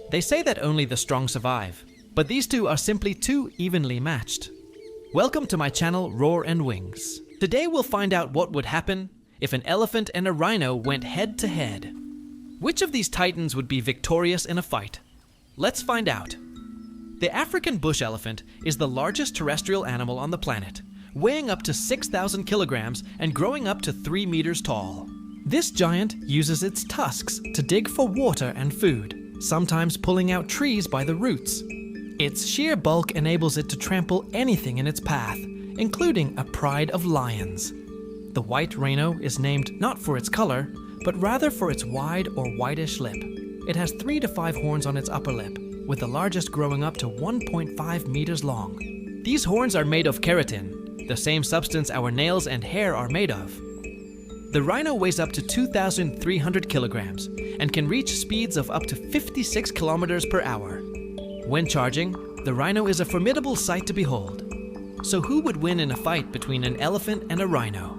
They say that only the strong survive, but these two are simply too evenly matched. Welcome to my channel, Roar and Wings. Today we'll find out what would happen if an elephant and a rhino went head to head. Which of these titans would be victorious in a fight? Let's find out. The African bush elephant is the largest terrestrial animal on the planet, weighing up to 6,000 kilograms and growing up to 3 meters tall. This giant uses its tusks to dig for water and food, sometimes pulling out trees by the roots. Its sheer bulk enables it to trample anything in its path, including a pride of lions. The white rhino is named not for its color, but rather for its wide or whitish lip. It has 3 to 5 horns on its upper lip, with the largest growing up to 1.5 meters long. These horns are made of keratin, the same substance our nails and hair are made of. The rhino weighs up to 2,300 kilograms and can reach speeds of up to 56 kilometers per hour. When charging, the rhino is a formidable sight to behold. So who would win in a fight between an elephant and a rhino?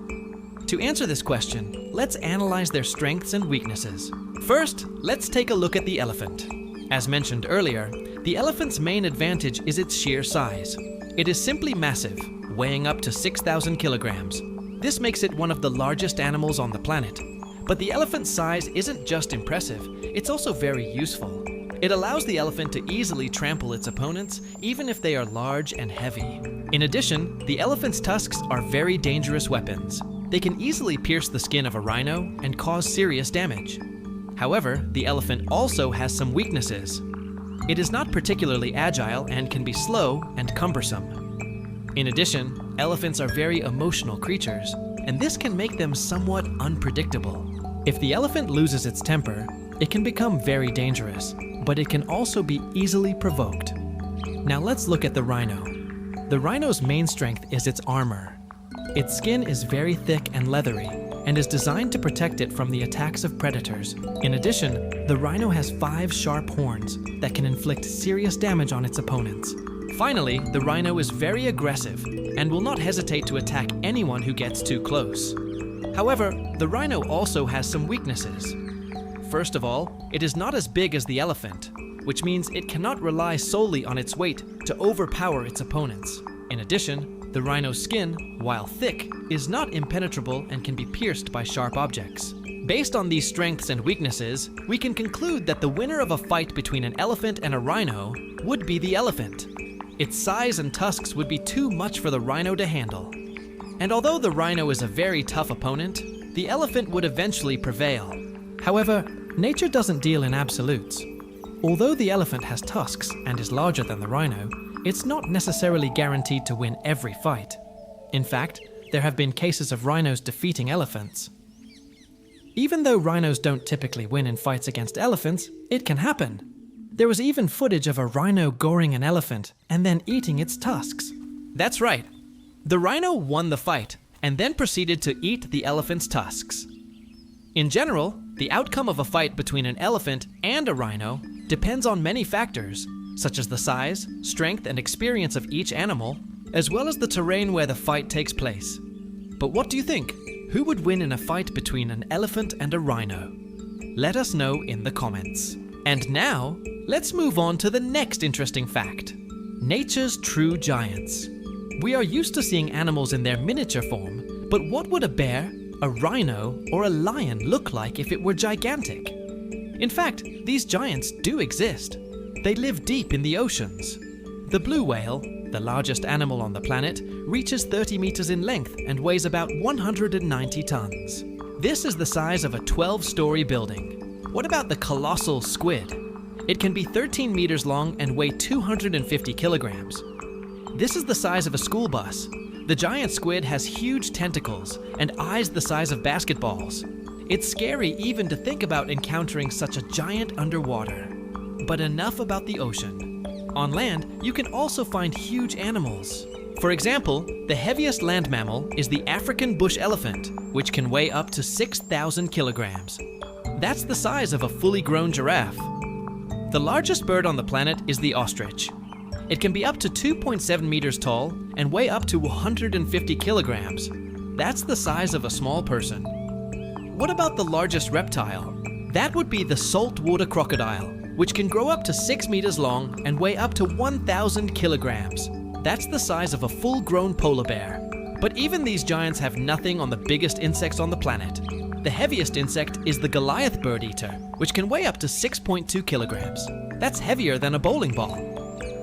To answer this question, let's analyze their strengths and weaknesses. First, let's take a look at the elephant. As mentioned earlier, the elephant's main advantage is its sheer size. It is simply massive, weighing up to 6,000 kilograms. This makes it one of the largest animals on the planet. But the elephant's size isn't just impressive, it's also very useful. It allows the elephant to easily trample its opponents, even if they are large and heavy. In addition, the elephant's tusks are very dangerous weapons. They can easily pierce the skin of a rhino and cause serious damage. However, the elephant also has some weaknesses. It is not particularly agile and can be slow and cumbersome. In addition, elephants are very emotional creatures, and this can make them somewhat unpredictable. If the elephant loses its temper, it can become very dangerous, but it can also be easily provoked. Now let's look at the rhino. The rhino's main strength is its armor. Its skin is very thick and leathery, and is designed to protect it from the attacks of predators. In addition, the rhino has 5 sharp horns that can inflict serious damage on its opponents. Finally, the rhino is very aggressive and will not hesitate to attack anyone who gets too close. However, the rhino also has some weaknesses. First of all, it is not as big as the elephant, which means it cannot rely solely on its weight to overpower its opponents. In addition, the rhino's skin, while thick, is not impenetrable and can be pierced by sharp objects. Based on these strengths and weaknesses, we can conclude that the winner of a fight between an elephant and a rhino would be the elephant. Its size and tusks would be too much for the rhino to handle. And although the rhino is a very tough opponent, the elephant would eventually prevail. However, nature doesn't deal in absolutes. Although the elephant has tusks and is larger than the rhino, it's not necessarily guaranteed to win every fight. In fact, there have been cases of rhinos defeating elephants. Even though rhinos don't typically win in fights against elephants, it can happen. There was even footage of a rhino goring an elephant and then eating its tusks. That's right. The rhino won the fight and then proceeded to eat the elephant's tusks. In general, the outcome of a fight between an elephant and a rhino depends on many factors, such as the size, strength, and experience of each animal, as well as the terrain where the fight takes place. But what do you think? Who would win in a fight between an elephant and a rhino? Let us know in the comments. And now, let's move on to the next interesting fact. Nature's true giants. We are used to seeing animals in their miniature form, but what would a bear, a rhino, or a lion look like if it were gigantic? In fact, these giants do exist. They live deep in the oceans. The blue whale, the largest animal on the planet, reaches 30 meters in length and weighs about 190 tons. This is the size of a 12-story building. What about the colossal squid? It can be 13 meters long and weigh 250 kilograms. This is the size of a school bus. The giant squid has huge tentacles and eyes the size of basketballs. It's scary even to think about encountering such a giant underwater. But enough about the ocean. On land, you can also find huge animals. For example, the heaviest land mammal is the African bush elephant, which can weigh up to 6,000 kilograms. That's the size of a fully grown giraffe. The largest bird on the planet is the ostrich. It can be up to 2.7 meters tall and weigh up to 150 kilograms. That's the size of a small person. What about the largest reptile? That would be the saltwater crocodile. which can grow up to 6 meters long and weigh up to 1,000 kilograms. That's the size of a full-grown polar bear. But even these giants have nothing on the biggest insects on the planet. The heaviest insect is the Goliath bird eater, which can weigh up to 6.2 kilograms. That's heavier than a bowling ball.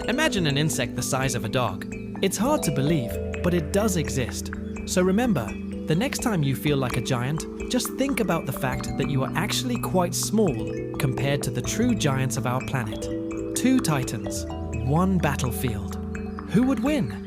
Imagine an insect the size of a dog. It's hard to believe, but it does exist. So remember, the next time you feel like a giant, just think about the fact that you are actually quite small compared to the true giants of our planet. 2 titans, 1 battlefield. Who would win?